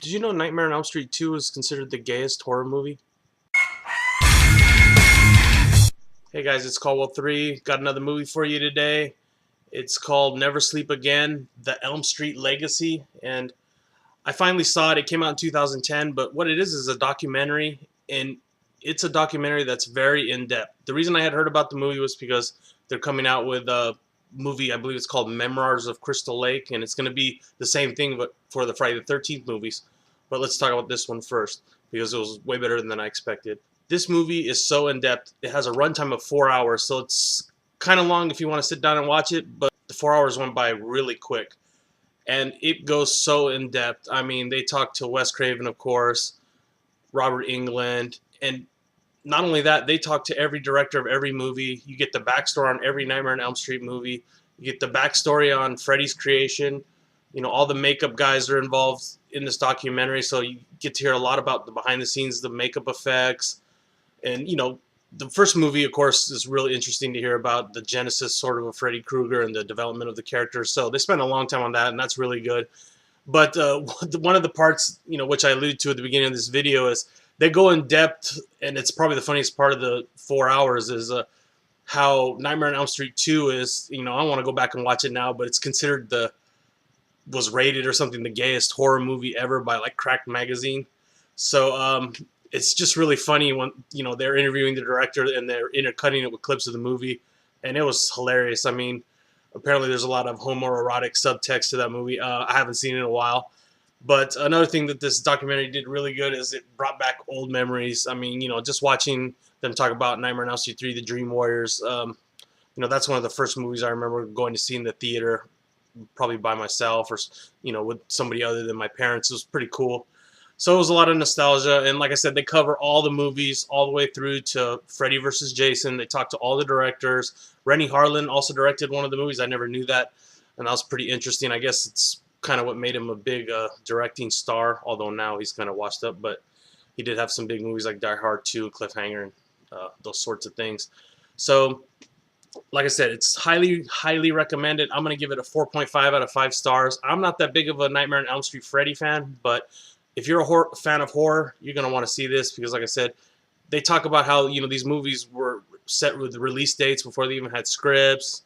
Did you know Nightmare on Elm Street 2 is considered the gayest horror movie? Hey guys, it's Caldwell 3. Got another movie for you today. It's called Never Sleep Again, The Elm Street Legacy. And I finally saw it. It came out in 2010, but what it is a documentary, and it's a documentary that's very in-depth. The reason I had heard about the movie was because they're coming out with a movie, I believe it's called Memoirs of Crystal Lake, and it's going to be the same thing but for the Friday the 13th movies. But let's talk about this one first, because it was way better than I expected. This movie is so in-depth. It has a runtime of 4 hours, so it's kind of long if you want to sit down and watch it, but the 4 hours went by really quick. And it goes so in-depth. I mean, they talk to Wes Craven, of course, Robert Englund, and not only that, they talk to every director of every movie. You get the backstory on every Nightmare on Elm Street movie. You get the backstory on Freddy's creation. You know, all the makeup guys are involved in this documentary, so you get to hear a lot about the behind the scenes, the makeup effects. And, you know, the first movie, of course, is really interesting to hear about the genesis sort of Freddy Krueger and the development of the characters. So they spent a long time on that, and that's really good. But one of the parts, you know, which I alluded to at the beginning of this video is they go in depth, and it's probably the funniest part of the 4 hours is how Nightmare on Elm Street 2 is, you know, I want to go back and watch it now, but it's considered was rated or something the gayest horror movie ever by like Cracked magazine. So it's just really funny when, you know, they're interviewing the director and they're intercutting it with clips of the movie, and it was hilarious. I mean, apparently there's a lot of homoerotic subtext to that movie. I haven't seen it in a while. But another thing that this documentary did really good is it brought back old memories. I mean, you know, just watching them talk about Nightmare on Elm Street 3, The Dream Warriors, you know, that's one of the first movies I remember going to see in the theater, probably by myself or, you know, with somebody other than my parents. It was pretty cool. So it was a lot of nostalgia, and like I said, they cover all the movies all the way through to Freddy vs. Jason. They talk to all the directors. Rennie Harlan also directed one of the movies. I never knew that, and that was pretty interesting. I guess it's kind of what made him a big directing star, although now he's kind of washed up, but he did have some big movies like Die Hard 2, Cliffhanger, and those sorts of things. So, like I said, it's highly, highly recommended. I'm going to give it a 4.5 out of 5 stars. I'm not that big of a Nightmare on Elm Street Freddy fan, but if you're a fan of horror, you're going to want to see this because, like I said, they talk about how, you know, these movies were set with release dates before they even had scripts,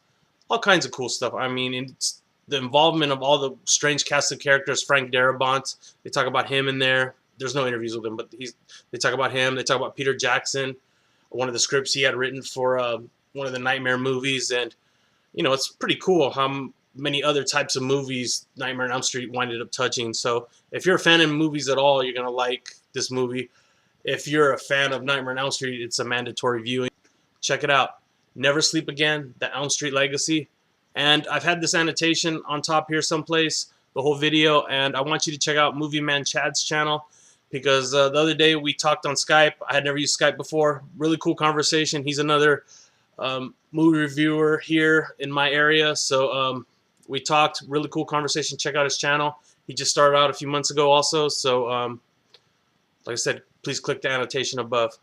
all kinds of cool stuff. I mean, it's the involvement of all the strange cast of characters. Frank Darabont, they talk about him in there. There's no interviews with him, but they talk about him. They talk about Peter Jackson, one of the scripts he had written for one of the Nightmare movies. And, you know, it's pretty cool how many other types of movies Nightmare on Elm Street winded up touching. So if you're a fan of movies at all, you're going to like this movie. If you're a fan of Nightmare on Elm Street, it's a mandatory viewing. Check it out. Never Sleep Again, The Elm Street Legacy. And I've had this annotation on top here someplace, the whole video, and I want you to check out Movie Man Chad's channel because the other day we talked on Skype. I had never used Skype before. Really cool conversation. He's another movie reviewer here in my area, so we talked, really cool conversation. Check out his channel. He just started out a few months ago also, so like I said, please click the annotation above.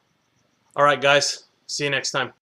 Alright guys, see you next time.